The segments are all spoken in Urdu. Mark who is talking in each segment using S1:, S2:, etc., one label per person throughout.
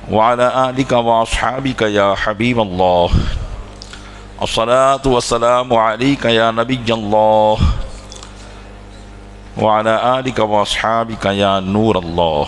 S1: وعلى آلك وأصحابك يا حبيب الله الصلاة والسلام عليك يا نبي الله وعلى آلك وأصحابك يا نور الله۔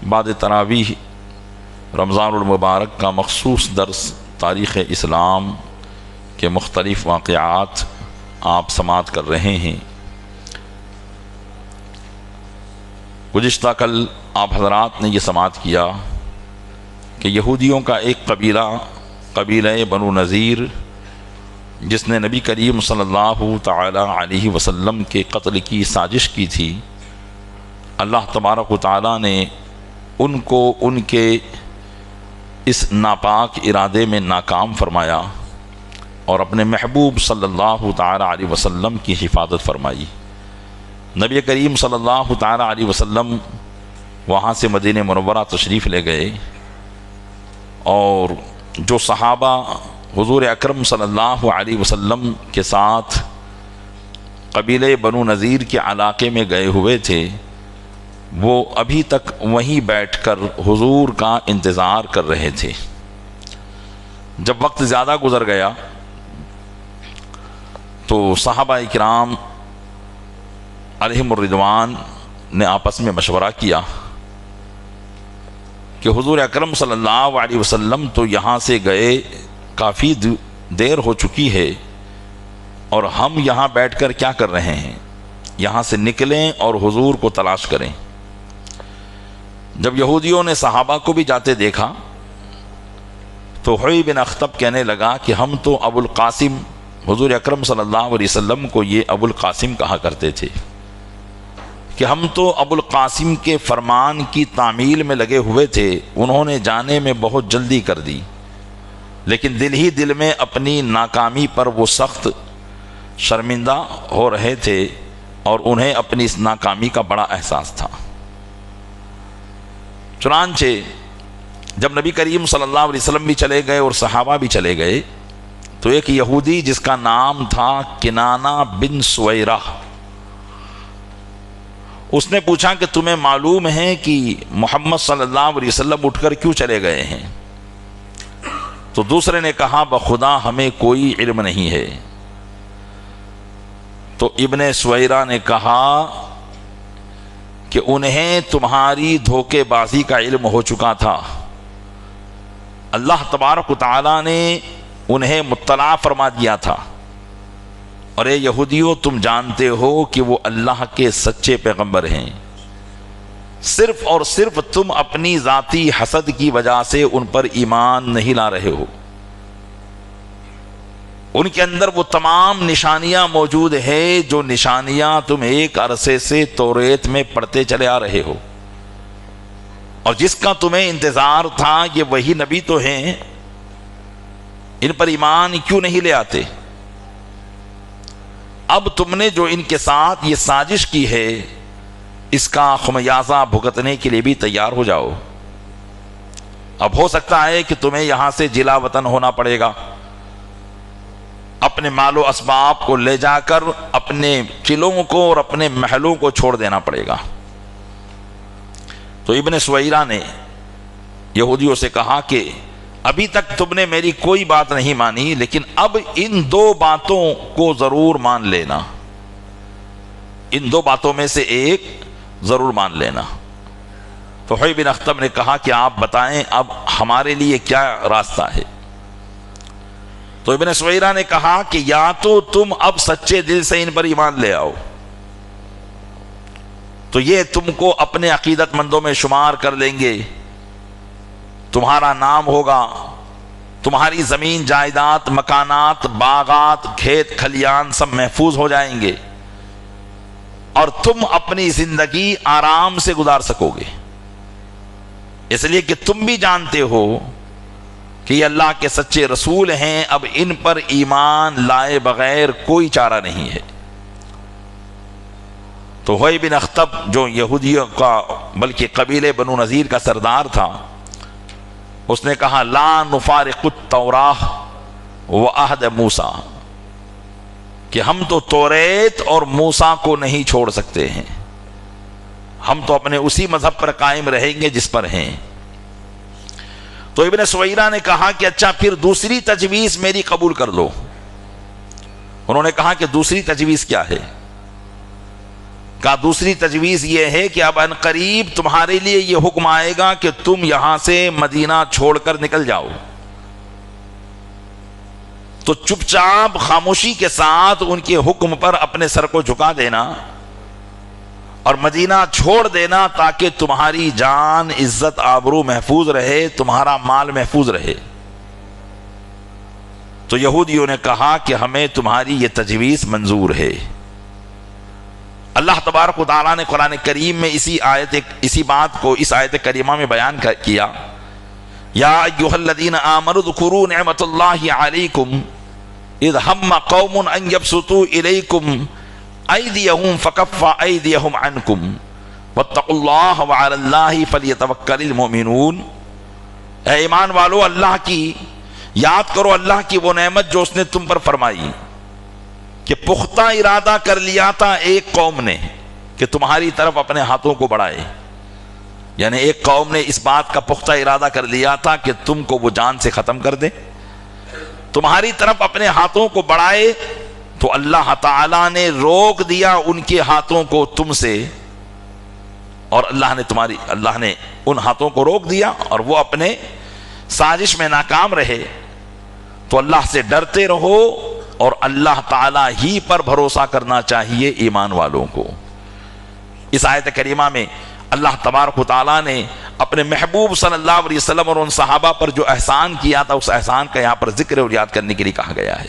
S1: بعد تراویح رمضان المبارک کا مخصوص درس تاریخ اسلام کے مختلف واقعات آپ سماعت کر رہے ہیں۔ گزشتہ کل آپ حضرات نے یہ سماعت کیا کہ یہودیوں کا ایک قبیلہ بنو نذیر جس نے نبی کریم صلی اللہ تعالی علیہ وسلم کے قتل کی سازش کی تھی، اللہ تبارک و تعالی نے ان کو ان کے اس ناپاک ارادے میں ناکام فرمایا اور اپنے محبوب صلی اللہ تعالی علیہ وسلم کی حفاظت فرمائی۔ نبی کریم صلی اللہ تعالی علیہ وسلم وہاں سے مدینہ منورہ تشریف لے گئے، اور جو صحابہ حضور اکرم صلی اللہ علیہ وسلم کے ساتھ قبیلہ بنو نذیر کے علاقے میں گئے ہوئے تھے، وہ ابھی تک وہیں بیٹھ کر حضور کا انتظار کر رہے تھے۔ جب وقت زیادہ گزر گیا تو صحابہ کرام علیہم الرضوان نے آپس میں مشورہ کیا کہ حضور اکرم صلی اللہ علیہ وسلم تو یہاں سے گئے کافی دیر ہو چکی ہے، اور ہم یہاں بیٹھ کر کیا کر رہے ہیں؟ یہاں سے نکلیں اور حضور کو تلاش کریں۔ جب یہودیوں نے صحابہ کو بھی جاتے دیکھا تو حوی بن اخطب کہنے لگا کہ ہم تو ابو القاسم، حضور اکرم صلی اللہ علیہ وسلم کو یہ ابو القاسم کہا کرتے تھے، کہ ہم تو ابو القاسم کے فرمان کی تعمیل میں لگے ہوئے تھے، انہوں نے جانے میں بہت جلدی کر دی، لیکن دل ہی دل میں اپنی ناکامی پر وہ سخت شرمندہ ہو رہے تھے اور انہیں اپنی اس ناکامی کا بڑا احساس تھا۔ چنانچہ جب نبی کریم صلی اللہ علیہ وسلم بھی چلے گئے اور صحابہ بھی چلے گئے تو ایک یہودی جس کا نام تھا کنانہ بن سویرہ، اس نے پوچھا کہ تمہیں معلوم ہے کہ محمد صلی اللہ علیہ وسلم اٹھ کر کیوں چلے گئے ہیں؟ تو دوسرے نے کہا بخدا ہمیں کوئی علم نہیں ہے۔ تو ابن سویرہ نے کہا کہ انہیں تمہاری دھوکے بازی کا علم ہو چکا تھا، اللہ تبارک و تعالی نے انہیں مطلع فرما دیا تھا، اور اے یہودیوں تم جانتے ہو کہ وہ اللہ کے سچے پیغمبر ہیں، صرف اور صرف تم اپنی ذاتی حسد کی وجہ سے ان پر ایمان نہیں لا رہے ہو۔ ان کے اندر وہ تمام نشانیاں موجود ہیں جو نشانیاں تم ایک عرصے سے توریت میں پڑھتے چلے آ رہے ہو، اور جس کا تمہیں انتظار تھا یہ وہی نبی تو ہیں، ان پر ایمان کیوں نہیں لے آتے؟ اب تم نے جو ان کے ساتھ یہ سازش کی ہے اس کا خمیازہ بھگتنے کے لیے بھی تیار ہو جاؤ۔ اب ہو سکتا ہے کہ تمہیں یہاں سے جلا وطن ہونا پڑے گا، اپنے مال و اسباب کو لے جا کر اپنے قلعوں کو اور اپنے محلوں کو چھوڑ دینا پڑے گا۔ تو ابن سویرہ نے یہودیوں سے کہا کہ ابھی تک تم نے میری کوئی بات نہیں مانی، لیکن اب ان دو باتوں کو ضرور مان لینا، ان دو باتوں میں سے ایک ضرور مان لینا۔ تو حوی بن اخطب نے کہا کہ آپ بتائیں اب ہمارے لیے کیا راستہ ہے؟ تو ابن سویرہ نے کہا کہ یا تو تم اب سچے دل سے ان پر ایمان لے آؤ، تو یہ تم کو اپنے عقیدت مندوں میں شمار کر لیں گے، تمہارا نام ہوگا، تمہاری زمین جائیداد مکانات باغات کھیت کھلیان سب محفوظ ہو جائیں گے، اور تم اپنی زندگی آرام سے گزار سکو گے، اس لیے کہ تم بھی جانتے ہو کہ یہ اللہ کے سچے رسول ہیں، اب ان پر ایمان لائے بغیر کوئی چارہ نہیں ہے۔ تو حوی بن اخطب جو یہودیوں کا بلکہ قبیلے بنو نذیر کا سردار تھا، اس نے کہا لا نفارق التوراہ وعہد موسیٰ، کہ ہم تو توریت اور موسیٰ کو نہیں چھوڑ سکتے ہیں، ہم تو اپنے اسی مذہب پر قائم رہیں گے جس پر ہیں۔ تو ابن سویرہ نے کہا کہ اچھا پھر دوسری تجویز میری قبول کر لو۔ انہوں نے کہا کہ دوسری تجویز کیا ہے؟ کہا دوسری تجویز یہ ہے کہ اب ان قریب تمہارے لیے یہ حکم آئے گا کہ تم یہاں سے مدینہ چھوڑ کر نکل جاؤ، تو چپ چاپ خاموشی کے ساتھ ان کے حکم پر اپنے سر کو جھکا دینا اور مدینہ چھوڑ دینا، تاکہ تمہاری جان، عزت، آبرو محفوظ رہے، تمہارا مال محفوظ رہے۔ تو یہودیوں نے کہا کہ ہمیں تمہاری یہ تجویز منظور ہے۔ اللہ تبارک و تعالیٰ نے قرآن کریم میں اسی بات کو اس آیت کریمہ میں بیان کیا، یا ایھا الذین آمنوا اذکروا نعمت اللہ علیکم اذ ہم قوم ان یبسطوا الیکم ایدیہم فکف ایدیہم عنکم واتقوا اللہ وعلی اللہ فلیتوکل المؤمنون۔ اے ایمان والو، اللہ کی یاد کرو، اللہ کی وہ نعمت جو اس نے تم پر فرمائی کہ پختہ ارادہ کر لیا تھا ایک قوم نے کہ تمہاری طرف اپنے ہاتھوں کو بڑھائے، یعنی ایک قوم نے اس بات کا پختہ ارادہ کر لیا تھا کہ تم کو وہ جان سے ختم کر دے، تمہاری طرف اپنے ہاتھوں کو بڑھائے، تو اللہ تعالیٰ نے روک دیا ان کے ہاتھوں کو تم سے، اور اللہ نے ان ہاتھوں کو روک دیا اور وہ اپنے سازش میں ناکام رہے۔ تو اللہ سے ڈرتے رہو اور اللہ تعالیٰ ہی پر بھروسہ کرنا چاہیے ایمان والوں کو۔ اس آیت کریمہ میں اللہ تبارک و تعالیٰ نے اپنے محبوب صلی اللہ علیہ وسلم اور ان صحابہ پر جو احسان کیا تھا، اس احسان کا یہاں پر ذکر اور یاد کرنے کے لیے کہا گیا ہے۔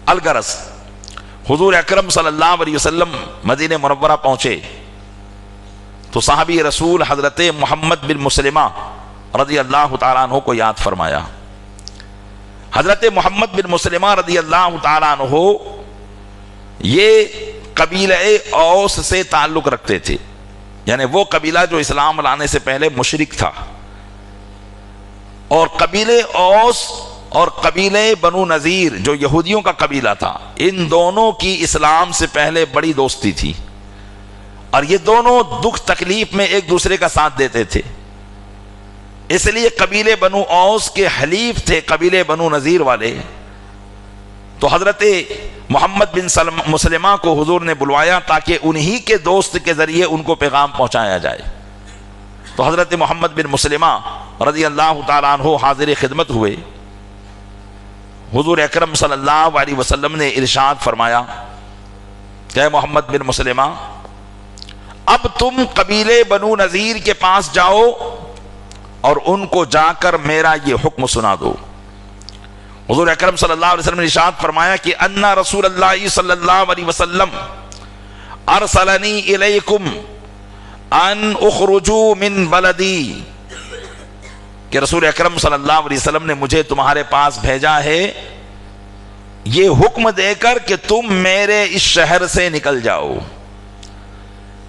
S1: الغرض حضور اکرم صلی اللہ علیہ وسلم مدینہ منورہ پہنچے تو صحابی رسول حضرت محمد بن مسلمہ رضی اللہ تعالیٰ عنہ کو یاد فرمایا۔ حضرت محمد بن مسلمہ رضی اللہ تعالیٰ عنہ یہ قبیلہ اوس سے تعلق رکھتے تھے، یعنی وہ قبیلہ جو اسلام لانے سے پہلے مشرک تھا، اور قبیلہ اوس اور قبیلہ بنو نذیر جو یہودیوں کا قبیلہ تھا، ان دونوں کی اسلام سے پہلے بڑی دوستی تھی، اور یہ دونوں دکھ تکلیف میں ایک دوسرے کا ساتھ دیتے تھے۔ اس لیے قبیلے بنو اوس کے حلیف تھے قبیلے بنو نذیر والے، تو حضرت محمد بن مسلمہ کو حضور نے بلوایا تاکہ انہی کے دوست کے ذریعے ان کو پیغام پہنچایا جائے۔ تو حضرت محمد بن مسلمہ رضی اللہ تعالیٰ عنہ حاضر خدمت ہوئے۔ حضور اکرم صلی اللہ علیہ وسلم نے ارشاد فرمایا کہ اے محمد بن مسلمہ، اب تم قبیلے بنو نذیر کے پاس جاؤ اور ان کو جا کر میرا یہ حکم سنا دو۔ حضور اکرم صلی اللہ علیہ وسلم نے ارشاد فرمایا کہ ان رسول اللہ صلی اللہ علیہ وسلم ارسلنی الیکم ان اخرجوا من بلدی، کہ رسول اکرم صلی اللہ علیہ وسلم نے مجھے تمہارے پاس بھیجا ہے یہ حکم دے کر کہ تم میرے اس شہر سے نکل جاؤ۔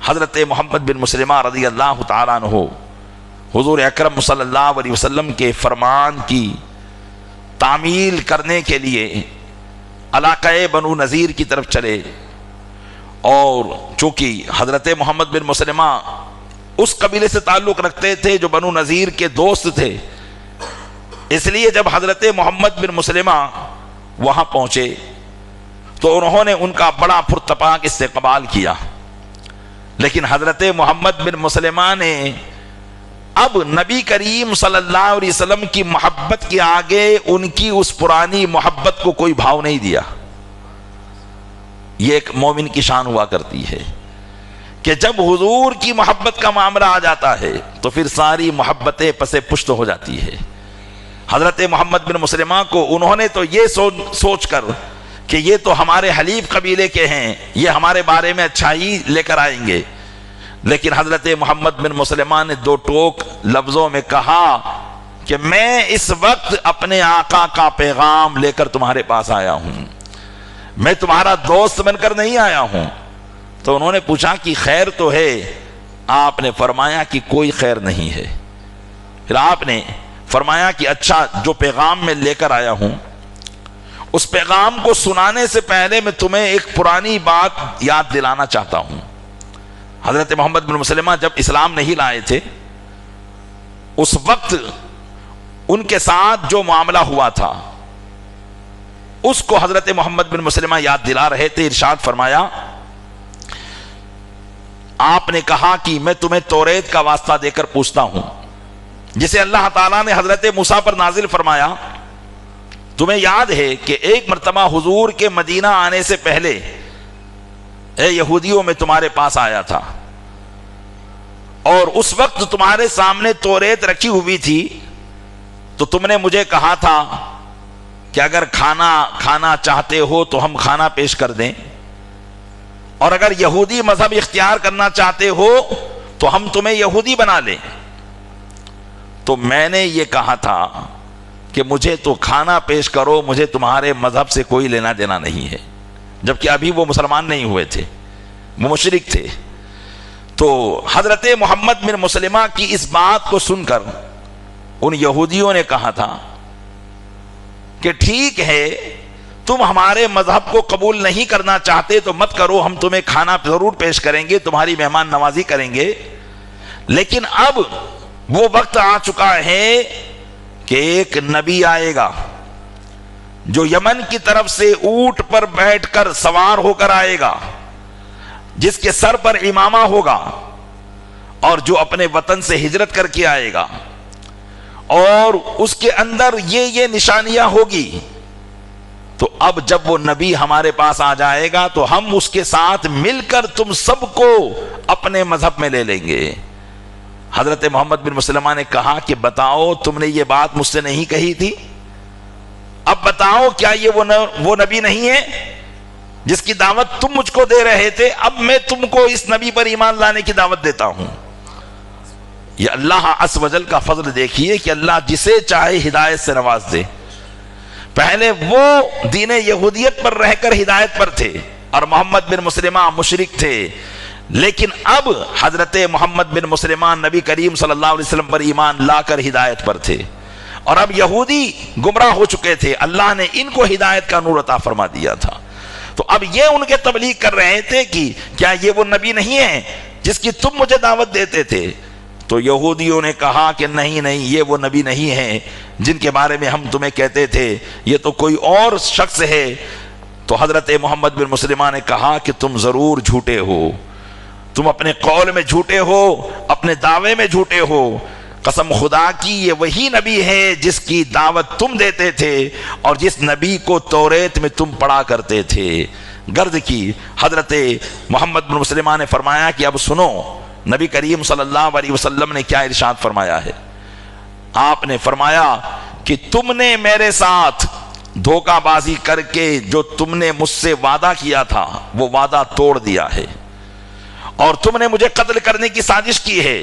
S1: حضرت محمد بن مسلمہ رضی اللہ تعالیٰ عنہ حضور اکرم صلی اللہ علیہ وسلم کے فرمان کی تعمیل کرنے کے لیے علاقہ بنو نذیر کی طرف چلے، اور چونکہ حضرت محمد بن مسلمہ اس قبیلے سے تعلق رکھتے تھے جو بنو نذیر کے دوست تھے، اس لیے جب حضرت محمد بن مسلمہ وہاں پہنچے تو انہوں نے ان کا بڑا پرتپاک استقبال کیا، لیکن حضرت محمد بن مسلمہ نے اب نبی کریم صلی اللہ علیہ وسلم کی محبت کے آگے ان کی اس پرانی محبت کو کوئی بھاؤ نہیں دیا۔ یہ ایک مومن کی شان ہوا کرتی ہے کہ جب حضور کی محبت کا معاملہ آ جاتا ہے تو پھر ساری محبتیں پسے پشت ہو جاتی ہے۔ حضرت محمد بن مسلمہ کو انہوں نے تو یہ سوچ کر کہ یہ تو ہمارے حلیف قبیلے کے ہیں، یہ ہمارے بارے میں اچھائی لے کر آئیں گے، لیکن حضرت محمد بن مسلمہ نے دو ٹوک لفظوں میں کہا کہ میں اس وقت اپنے آقا کا پیغام لے کر تمہارے پاس آیا ہوں، میں تمہارا دوست بن کر نہیں آیا ہوں۔ تو انہوں نے پوچھا کہ خیر تو ہے؟ آپ نے فرمایا کہ کوئی خیر نہیں ہے۔ پھر آپ نے فرمایا کہ اچھا، جو پیغام میں لے کر آیا ہوں اس پیغام کو سنانے سے پہلے میں تمہیں ایک پرانی بات یاد دلانا چاہتا ہوں۔ حضرت محمد بن مسلمہ جب اسلام نہیں لائے تھے اس وقت ان کے ساتھ جو معاملہ ہوا تھا اس کو حضرت محمد بن مسلمہ یاد دلا رہے تھے. ارشاد فرمایا آپ نے کہا کہ میں تمہیں توریت کا واسطہ دے کر پوچھتا ہوں جسے اللہ تعالیٰ نے حضرت موسیٰ پر نازل فرمایا. تمہیں یاد ہے کہ ایک مرتبہ حضور کے مدینہ آنے سے پہلے اے یہودیوں میں تمہارے پاس آیا تھا اور اس وقت تمہارے سامنے توریت رکھی ہوئی تھی تو تم نے مجھے کہا تھا کہ اگر کھانا چاہتے ہو تو ہم کھانا پیش کر دیں اور اگر یہودی مذہب اختیار کرنا چاہتے ہو تو ہم تمہیں یہودی بنا لیں. تو میں نے یہ کہا تھا کہ مجھے تو کھانا پیش کرو, مجھے تمہارے مذہب سے کوئی لینا دینا نہیں ہے, جبکہ ابھی وہ مسلمان نہیں ہوئے تھے, وہ مشرک تھے. تو حضرت محمد بن مسلمہ کی اس بات کو سن کر ان یہودیوں نے کہا تھا کہ ٹھیک ہے تم ہمارے مذہب کو قبول نہیں کرنا چاہتے تو مت کرو, ہم تمہیں کھانا ضرور پیش کریں گے, تمہاری مہمان نوازی کریں گے, لیکن اب وہ وقت آ چکا ہے کہ ایک نبی آئے گا جو یمن کی طرف سے اونٹ پر بیٹھ کر سوار ہو کر آئے گا, جس کے سر پر امامہ ہوگا اور جو اپنے وطن سے ہجرت کر کے آئے گا اور اس کے اندر یہ نشانیاں ہوگی. تو اب جب وہ نبی ہمارے پاس آ جائے گا تو ہم اس کے ساتھ مل کر تم سب کو اپنے مذہب میں لے لیں گے. حضرت محمد بن مسلمہ نے کہا کہ بتاؤ تم نے یہ بات مجھ سے نہیں کہی تھی, اب بتاؤ کیا یہ وہ نبی نہیں ہے جس کی دعوت تم مجھ کو دے رہے تھے؟ اب میں تم کو اس نبی پر ایمان لانے کی دعوت دیتا ہوں. یہ اللہ عز و جل کا فضل دیکھیے کہ اللہ جسے چاہے ہدایت سے نواز دے. پہلے وہ دین یہودیت پر رہ کر ہدایت پر تھے اور محمد بن مسلمہ مشرک تھے, لیکن اب حضرت محمد بن مسلمہ نبی کریم صلی اللہ علیہ وسلم پر ایمان لا کر ہدایت پر تھے اور اب یہودی گمراہ ہو چکے تھے, اللہ نے ان کو ہدایت کا نور عطا فرما دیا تھا. تو اب یہ ان کے تبلیغ کر رہے تھے کہ کیا یہ وہ نبی نہیں ہے جس کی تم مجھے دعوت دیتے تھے؟ تو یہودیوں نے کہا کہ نہیں یہ وہ نبی نہیں ہے جن کے بارے میں ہم تمہیں کہتے تھے, یہ تو کوئی اور شخص ہے. تو حضرت محمد بن مسلمہ نے کہا کہ تم ضرور جھوٹے ہو, تم اپنے قول میں جھوٹے ہو, اپنے دعوے میں جھوٹے ہو. قسم خدا کی یہ وہی نبی ہے جس کی دعوت تم دیتے تھے اور جس نبی کو توریت میں تم پڑھا کرتے تھے. غرض کی حضرت محمد بن مسلمہ نے فرمایا کہ اب سنو نبی کریم صلی اللہ علیہ وسلم نے کیا ارشاد فرمایا ہے. آپ نے فرمایا کہ تم نے میرے ساتھ دھوکہ بازی کر کے جو تم نے مجھ سے وعدہ کیا تھا وہ وعدہ توڑ دیا ہے اور تم نے مجھے قتل کرنے کی سازش کی ہے,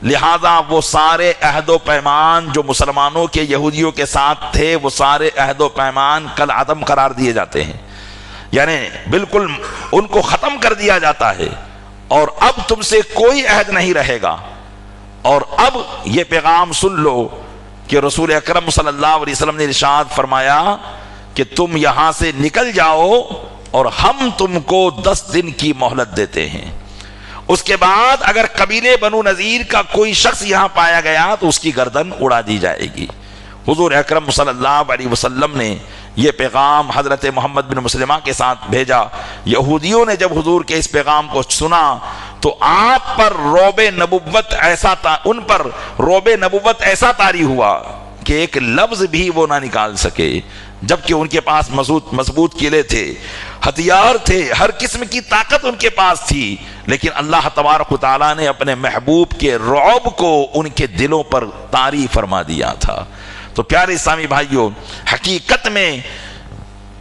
S1: لہذا وہ سارے عہد و پیمان جو مسلمانوں کے یہودیوں کے ساتھ تھے وہ سارے عہد و پیمان کل عدم قرار دیے جاتے ہیں, یعنی بالکل ان کو ختم کر دیا جاتا ہے اور اب تم سے کوئی عہد نہیں رہے گا. اور اب یہ پیغام سن لو کہ رسول اکرم صلی اللہ علیہ وسلم نے ارشاد فرمایا کہ تم یہاں سے نکل جاؤ اور ہم تم کو 10 دن کی مہلت دیتے ہیں. اس کے بعد اگر قبیلے بنو نذیر کا کوئی شخص یہاں پایا گیا تو اس کی گردن اڑا دی جائے گی. حضور اکرم صلی اللہ علیہ وسلم نے یہ پیغام حضرت محمد بن مسلمہ کے ساتھ بھیجا. یہودیوں نے جب حضور کے اس پیغام کو سنا تو آپ پر رعب نبوت ایسا طاری ہوا کہ ایک لفظ بھی وہ نہ نکال سکے, جبکہ ان کے پاس مضبوط قلعے تھے, ہتھیار تھے, ہر قسم کی طاقت ان کے پاس تھی, لیکن اللہ تبارک و تعالیٰ نے اپنے محبوب کے رعب کو ان کے دلوں پر طاری فرما دیا تھا. تو پیارے اسلامی بھائیوں, حقیقت میں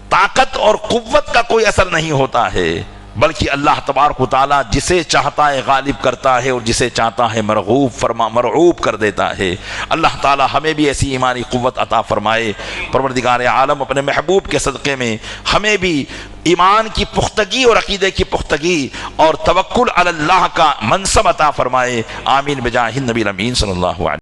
S1: طاقت اور قوت کا کوئی اثر نہیں ہوتا ہے, بلکہ اللہ تبارک و تعالیٰ جسے چاہتا ہے غالب کرتا ہے اور جسے چاہتا ہے مرعوب کر دیتا ہے. اللہ تعالیٰ ہمیں بھی ایسی ایمانی قوت عطا فرمائے. پروردگار عالم اپنے محبوب کے صدقے میں ہمیں بھی ایمان کی پختگی اور عقیدے کی پختگی اور توکل علی اللہ کا منصب عطا فرمائے. آمین بجاہ النبی الامین صلی اللہ علیہ وسلم.